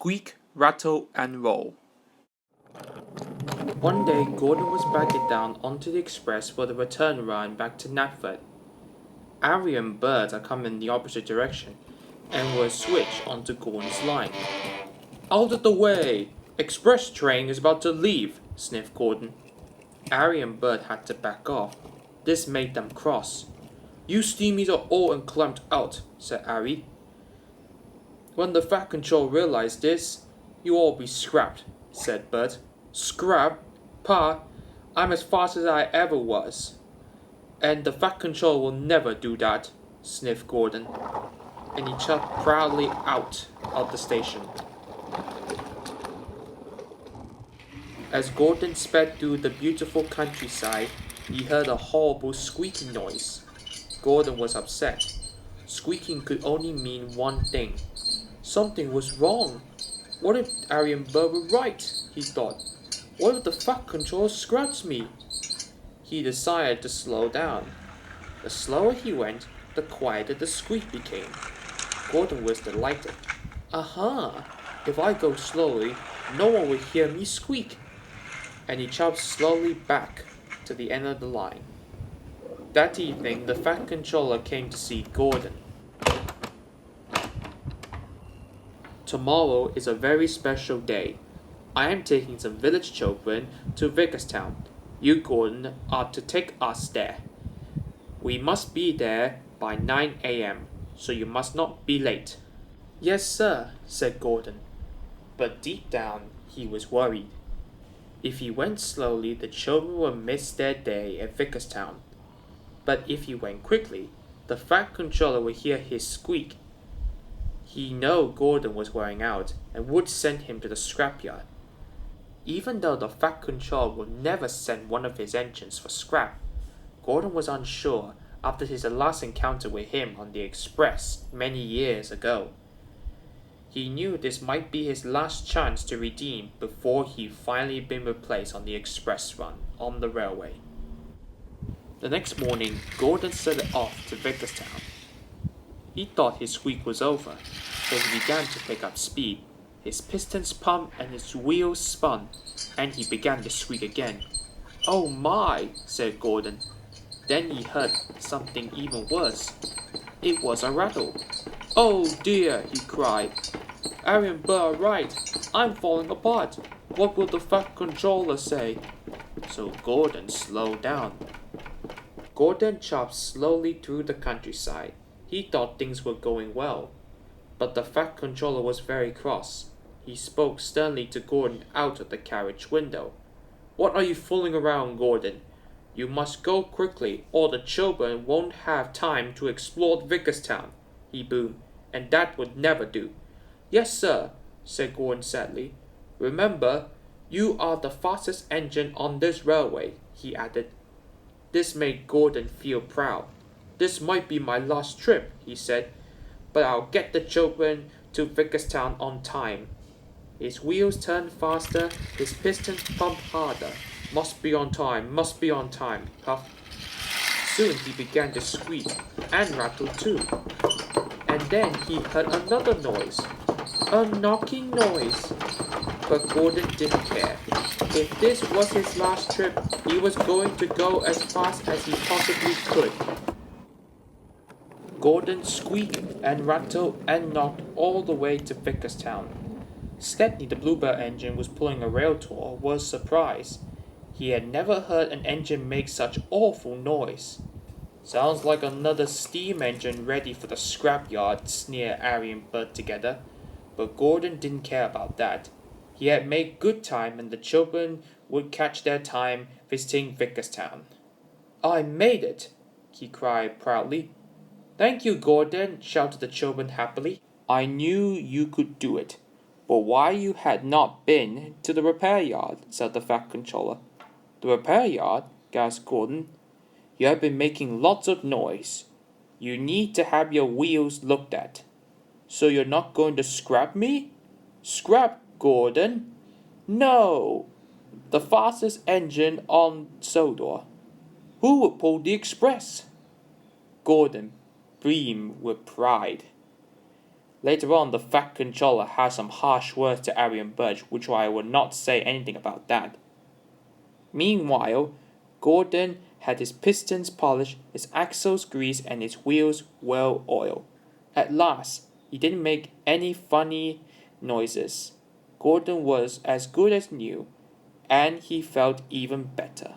Squeak, Rattle, and Roll. One day, Gordon was backing down onto the express for the return run back to Knapford. Ari and Bert are coming in the opposite direction and will switch onto Gordon's line. Out of the way! Express train is about to leave, sniffed Gordon. Ari and Bert had to back off. This made them cross. You steamies are all unclamped out, said Ari. When the Fat Control realized this, you all be scrapped, said Bert. Scrap? Pa, I'm as fast as I ever was. And the Fat Control will never do that, sniffed Gordon. And he chucked proudly out of the station. As Gordon sped through the beautiful countryside, he heard a horrible squeaking noise. Gordon was upset. Squeaking could only mean one thing. Something was wrong. What if Ari and Bert were right? He thought. What if the Fat Control scraps me? He decided to slow down. The slower he went, the quieter the squeak became. Gordon was delighted. Aha! If I go slowly, no one will hear me squeak. And he chopped slowly back to the end of the line. That evening, the Fat Controller came to see Gordon. Tomorrow is a very special day. I am taking some village children to Vicarstown. You, Gordon, are to take us there. We must be there by 9 a.m., so you must not be late. Yes, sir, said Gordon. But deep down, he was worried. If he went slowly, the children would miss their day at Vicarstown. But if he went quickly, the Fat Controller would hear his squeak. He knew Gordon was wearing out and would send him to the scrapyard. Even though the Fat Controller would never send one of his engines for scrap, Gordon was unsure after his last encounter with him on the express many years ago. He knew this might be his last chance to redeem before he finally been replaced on the express run on the railway. The next morning, Gordon set off to Vicarstown. He thought his squeak was over, so he began to pick up speed. His pistons pumped and his wheels spun, and he began to squeak again. Oh my, said Gordon. Then he heard something even worse. It was a rattle. Oh dear, he cried. Ari and Bert are right. I'm falling apart. What will the Fat Controller say? So Gordon slowed down. Gordon chopped slowly through the countryside. He thought things were going well. But the Fat Controller was very cross. He spoke sternly to Gordon out of the carriage window. What are you fooling around, Gordon? You must go quickly, or the children won't have time to explore Vicarstown, he boomed, and that would never do. Yes, sir, said Gordon sadly. Remember, you are the fastest engine on this railway, he added. This made Gordon feel proud. This might be my last trip, he said, but I'll get the children to Vicarstown on time. His wheels turned faster, his pistons pumped harder. Must be on time, puff. Soon he began to squeak and rattle too. And then he heard another noise, a knocking noise. But Gordon didn't care. If this was his last trip, he was going to go as fast as he possibly could. Gordon squeaked and rattled and knocked all the way to Vicarstown. Stepney, the Bluebird engine, was pulling a rail tour, was surprised. He had never heard an engine make such awful noise. Sounds like another steam engine ready for the scrapyard, sneered Ari and Bert together. But Gordon didn't care about that. He had made good time and the children would catch their time visiting Vicarstown. I made it, he cried proudly. Thank you, Gordon, shouted the children happily. I knew you could do it. But why you had not been to the repair yard, said the Fat Controller. The repair yard? Gasped Gordon. You have been making lots of noise. You need to have your wheels looked at. So you're not going to scrap me? Scrap, Gordon? No! The fastest engine on Sodor. Who would pull the express? Gordon beamed with pride. Later on, the fat controller had some harsh words to Arian Budge, which I will not say anything about that. Meanwhile, Gordon had his pistons polished, his axles greased, and his wheels well oiled. At last, he didn't make any funny noises. Gordon was as good as new, and he felt even better.